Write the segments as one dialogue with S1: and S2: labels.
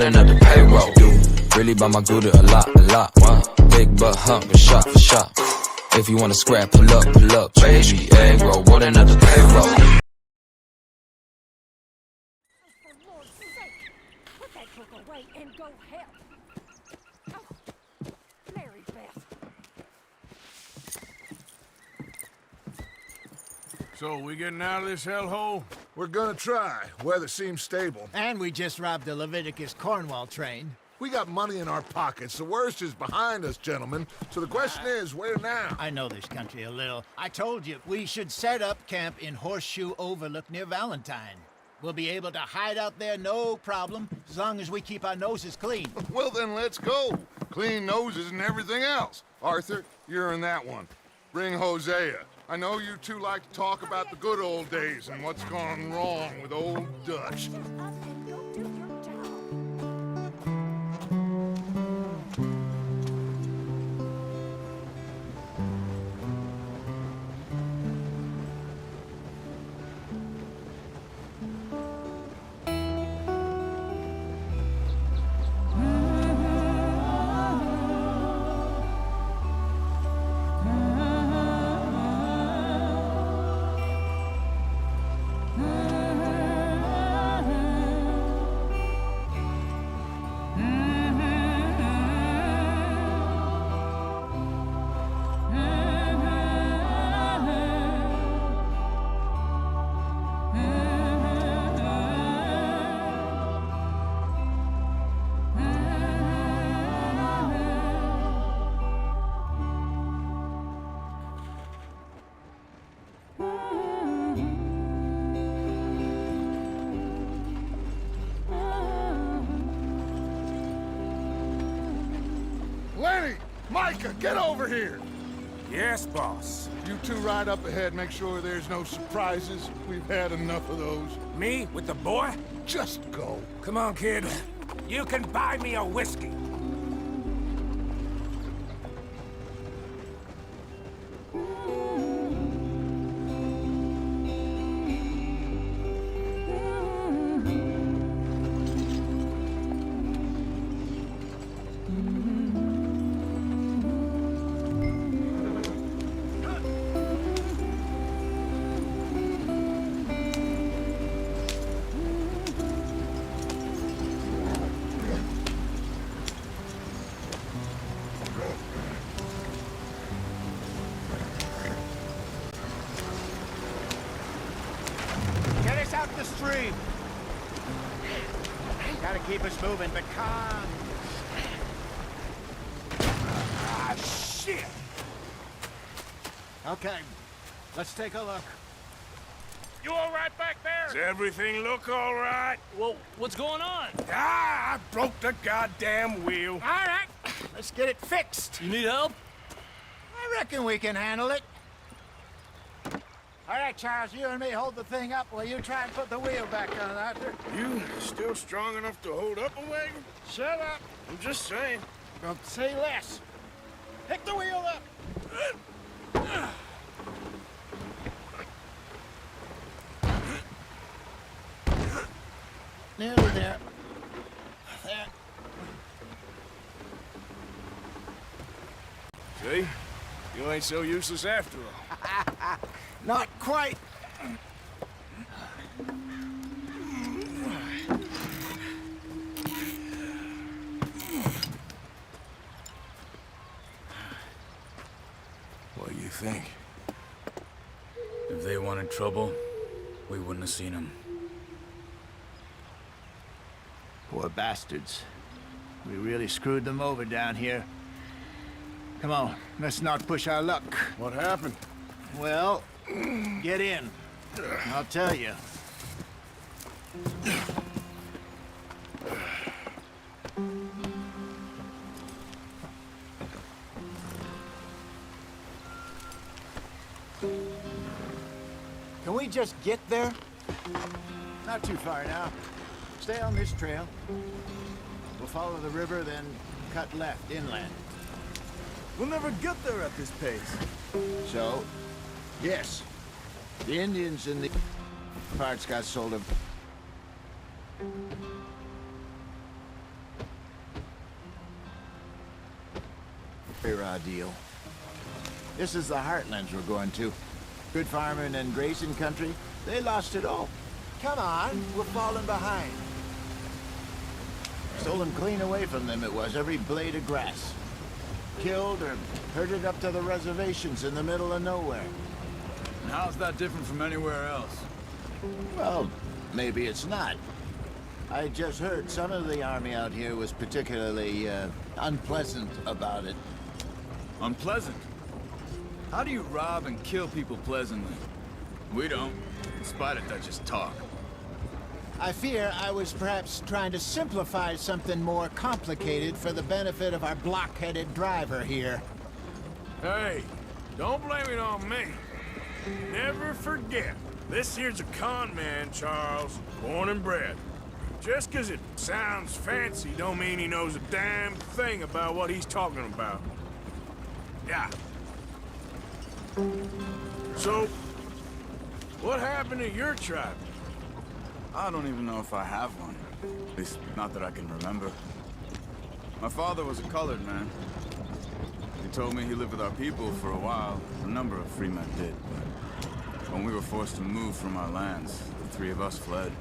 S1: rolling up the payroll. You really buy my Gouda a lot, a lot. Big butt hump, a shot for shot. If you wanna scrap, pull up, baby. Egg roll, rolling up the payroll.
S2: For Lord's sake, put that book away and go help. Oh, Mary Beth.
S3: So, we getting out of this hellhole?
S4: We're gonna try. Weather seems stable.
S5: And we just robbed the Leviticus Cornwall train.
S4: We got money in our pockets. The worst is behind us, gentlemen. So the question is, where now?
S5: I know this country a little. I told you, we should set up camp in Horseshoe Overlook near Valentine. We'll be able to hide out there, no problem, as long as we keep our noses clean.
S6: Well, then let's go. Clean noses and everything else. Arthur, you're in that one. Bring Hosea. I know you two like to talk about the good old days and what's gone wrong with old Dutch.
S2: Shut up and go do your job.
S6: Lenny! Micah, get over here!
S3: Yes, boss.
S6: You two ride up ahead, make sure there's no surprises. We've had enough of those.
S3: Me with the boy?
S6: Just go.
S3: Come on, kid. You can buy me a whiskey.
S5: Get us out the stream. Gotta keep us moving, but calm.
S3: Ah, shit!
S5: Okay, let's take a look.
S7: You all right back there?
S3: Does everything look all right?
S7: Well, what's going on?
S3: Ah, I broke the goddamn wheel.
S5: All right, let's get it fixed.
S7: You need help?
S5: I reckon we can handle it. All right, Charles, you and me hold the thing up while you try and put the wheel back on, Arthur.
S3: You still strong enough to hold up a wagon?
S5: Shut up.
S3: I'm just saying.
S5: Don't say less. Pick the wheel up. Nearly there. There.
S3: See? You ain't so useless after all.
S5: Not quite.
S3: What do you think?
S7: If they wanted trouble, we wouldn't have seen them.
S5: Poor bastards. We really screwed them over down here. Come on, let's not push our luck.
S6: What happened?
S5: Well, get in. I'll tell you. Can we just get there? Not too far now. Stay on this trail. We'll follow the river, then cut left inland.
S8: We'll never get there at this pace.
S5: So, yes, the Indians in the parts got sold of. very raw deal. This is the heartlands we're going to. Good farming and grazing country. They lost it all. Come on, we're falling behind. Stolen clean away from them it was, every blade of grass. Killed or herded up to the reservations in the middle of nowhere.
S7: And how's that different from anywhere else?
S5: Well, maybe it's not. I just heard some of the army out here was particularly, unpleasant about it.
S7: Unpleasant? How do you rob and kill people pleasantly? We don't, in spite of Dutch's talk.
S5: I fear I was perhaps trying to simplify something more complicated for the benefit of our block-headed driver here.
S3: Hey, don't blame it on me. Never forget, this here's a con man, Charles, born and bred. Just 'cause it sounds fancy don't mean he knows a damn thing about what he's talking about. Yeah. So, what happened to your tribe?
S7: I don't even know if I have one. At least, not that I can remember. My father was a colored man. He told me he lived with our people for a while. A number of free men did, but when we were forced to move from our lands, the three of us fled.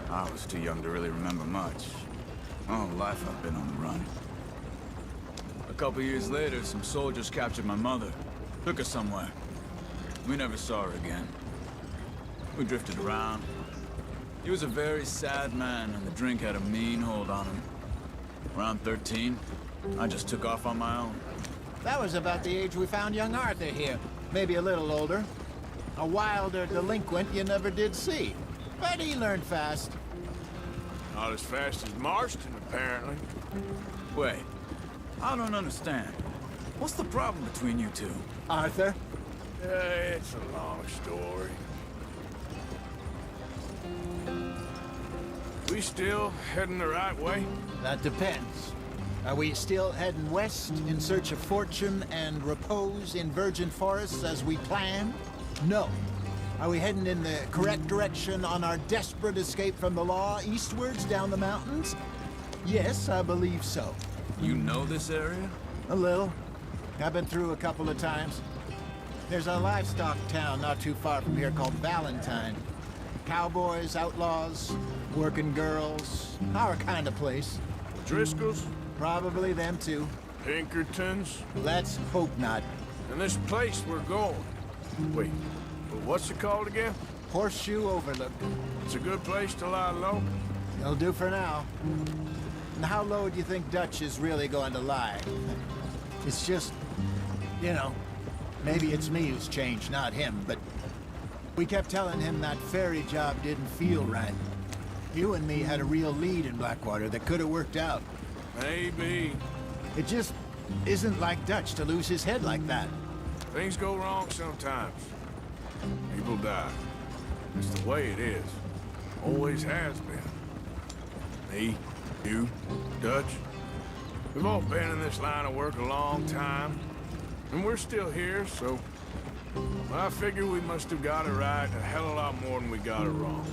S7: I was too young to really remember much. All life I've been on the run. A couple years later, some soldiers captured my mother. Took her somewhere. We never saw her again. We drifted around. He was a very sad man, and the drink had a mean hold on him. Around 13, I just took off on my own.
S5: That was about the age we found young Arthur here. Maybe a little older. A wilder delinquent you never did see. But he learned fast.
S3: Not as fast as Marston, apparently.
S7: Wait, I don't understand. What's the problem between you two?
S5: Arthur?
S3: It's a long story. We still heading the right way?
S5: That depends. Are we still heading west in search of fortune and repose in virgin forests as we planned? No. Are we heading in the correct direction on our desperate escape from the law eastwards down the mountains? Yes, I believe so.
S7: You know this area?
S5: A little. I've been through a couple of times. There's a livestock town not too far from here called Valentine. Cowboys, outlaws, working girls, our kind of place.
S3: Driscolls?
S5: Probably them too.
S3: Pinkertons?
S5: Let's hope not.
S3: And this place we're going. Wait, but what's it called again?
S5: Horseshoe Overlook.
S3: It's a good place to lie low.
S5: It'll do for now. And how low do you think Dutch is really going to lie? It's just, you know, maybe it's me who's changed, not him, but we kept telling him that ferry job didn't feel right. You and me had a real lead in Blackwater that could have worked out.
S3: Maybe.
S5: It just isn't like Dutch to lose his head like that.
S3: Things go wrong sometimes. People die. It's the way it is. Always has been. Me, you, Dutch. We've all been in this line of work a long time. And we're still here, so I figure we must have got it right a hell of a lot more than we got it wrong.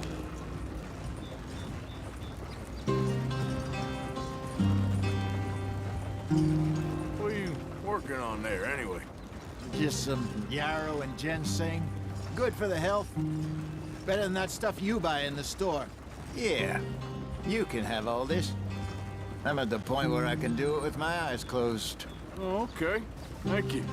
S3: What are you working on there, anyway?
S5: Just some yarrow and ginseng. Good for the health. Better than that stuff you buy in the store. Yeah, you can have all this. I'm at the point where I can do it with my eyes closed.
S3: Oh, okay. Thank you.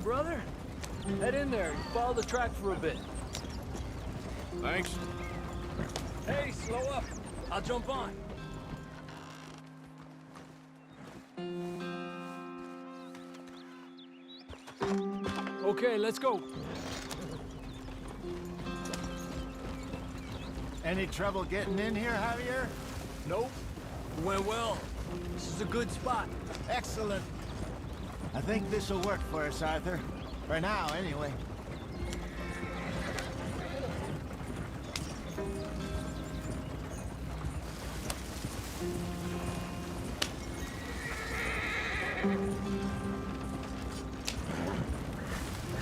S9: brother. Head in there and follow the track for a bit.
S3: Thanks.
S9: Hey, slow up. I'll jump on. Okay, let's go.
S5: Any trouble getting in here, Javier?
S9: Nope. It went well. This is a good spot.
S5: Excellent. I think this will work for us, Arthur. For now, anyway.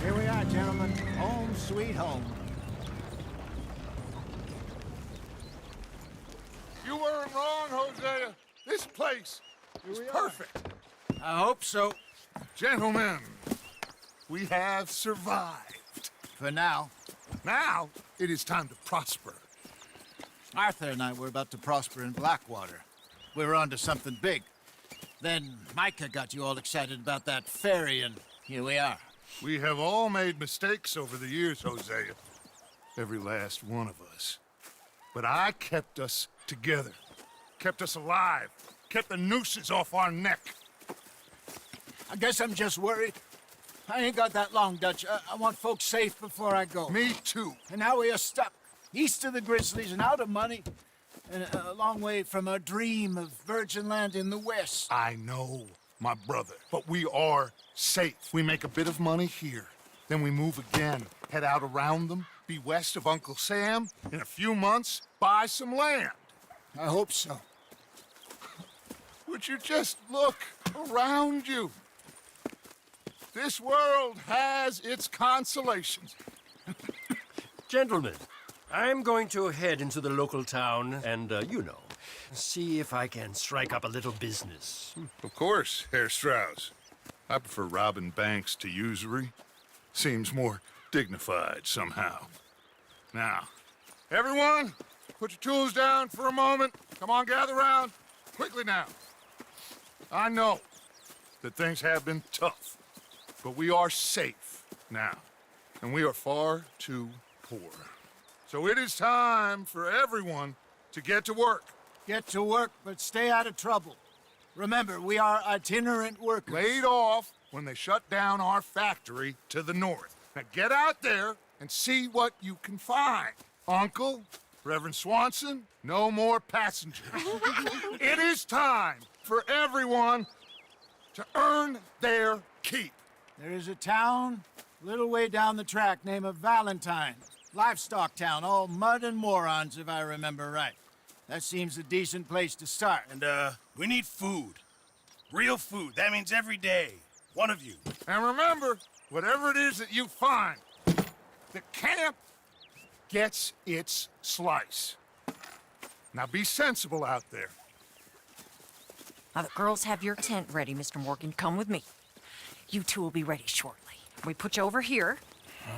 S5: Here we are, gentlemen. Home sweet home.
S6: You weren't wrong, Hosea. This place is perfect.
S5: I hope so.
S6: Gentlemen, we have survived.
S5: For now.
S6: Now, it is time to prosper.
S5: Arthur and I were about to prosper in Blackwater. We were onto something big. Then Micah got you all excited about that ferry, and here we are.
S6: We have all made mistakes over the years, Hosea. Every last one of us. But I kept us together. Kept us alive. Kept the nooses off our neck.
S5: I guess I'm just worried. I ain't got that long, Dutch. I want folks safe before I go.
S6: Me too.
S5: And now we are stuck, east of the Grizzlies and out of money, and a long way from our dream of virgin land in the west.
S6: I know, my brother, but we are safe. We make a bit of money here, then we move again, head out around them, be west of Uncle Sam, in a few months, buy some land.
S5: I hope so.
S6: Would you just look around you? This world has its consolations.
S10: Gentlemen, I'm going to head into the local town and, see if I can strike up a little business.
S6: Of course, Herr Strauss. I prefer robbing banks to usury. Seems more dignified somehow. Now, everyone, put your tools down for a moment. Come on, gather round. Quickly now. I know that things have been tough, but we are safe now, and we are far too poor. So it is time for everyone to get to work.
S5: Get to work, but stay out of trouble. Remember, we are itinerant workers.
S6: Laid off when they shut down our factory to the north. Now get out there and see what you can find. Uncle, Reverend Swanson, no more passengers. It is time for everyone to earn their keep.
S5: There is a town a little way down the track named Valentine. Livestock town, all mud and morons, if I remember right. That seems a decent place to start.
S11: And, we need food. Real food. That means every day. One of you.
S6: And remember, whatever it is that you find, the camp gets its slice. Now be sensible out there.
S2: Now the girls have your tent ready, Mr. Morgan. Come with me. You two will be ready shortly. We put you over here.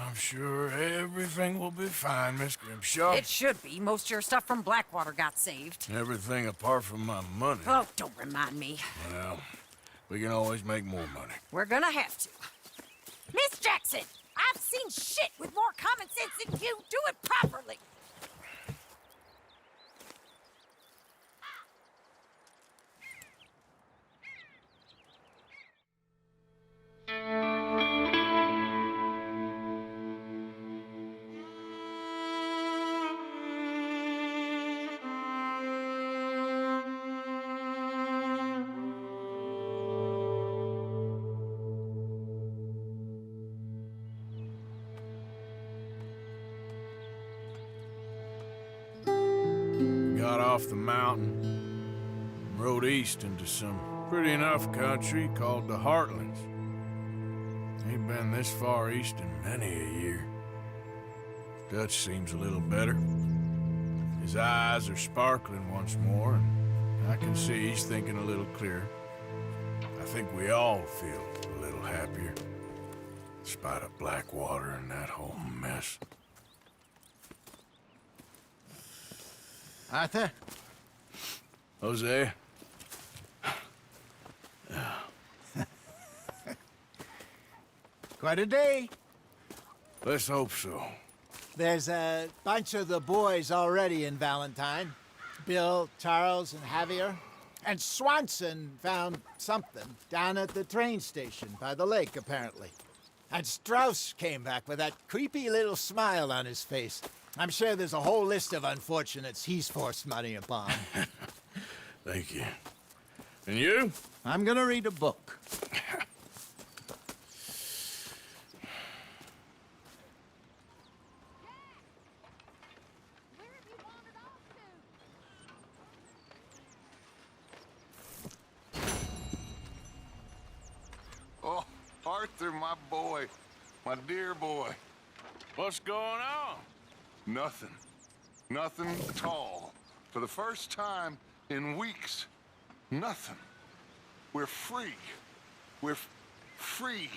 S3: I'm sure everything will be fine, Miss Grimshaw.
S2: It should be. Most of your stuff from Blackwater got saved.
S3: Everything apart from my money.
S2: Oh, don't remind me.
S3: Well, we can always make more money.
S2: We're gonna have to. Miss Jackson, I've seen shit with more common sense than you. Do it properly.
S3: Got off the mountain and rode east into some pretty enough country called the Heartlands. Ain't been this far east in many a year. Dutch seems a little better. His eyes are sparkling once more, and I can see he's thinking a little clearer. I think we all feel a little happier, in spite of Blackwater and that whole mess.
S5: Arthur?
S3: Jose?
S5: quite a day.
S3: Let's hope so.
S5: There's a bunch of the boys already in Valentine. Bill, Charles, and Javier. And Swanson found something down at the train station by the lake, apparently. And Strauss came back with that creepy little smile on his face. I'm sure there's a whole list of unfortunates he's forced money upon.
S3: Thank you. And you?
S5: I'm gonna read a book.
S6: Oh, Arthur, my boy. My dear boy.
S3: What's going on?
S6: Nothing. Nothing at all. For the first time in weeks, nothing. We're free. We're free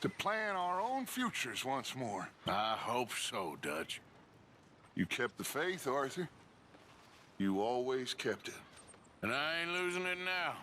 S6: to plan our own futures once more.
S3: I hope so, Dutch.
S6: You kept the faith, Arthur. You always kept it.
S3: And I ain't losing it now.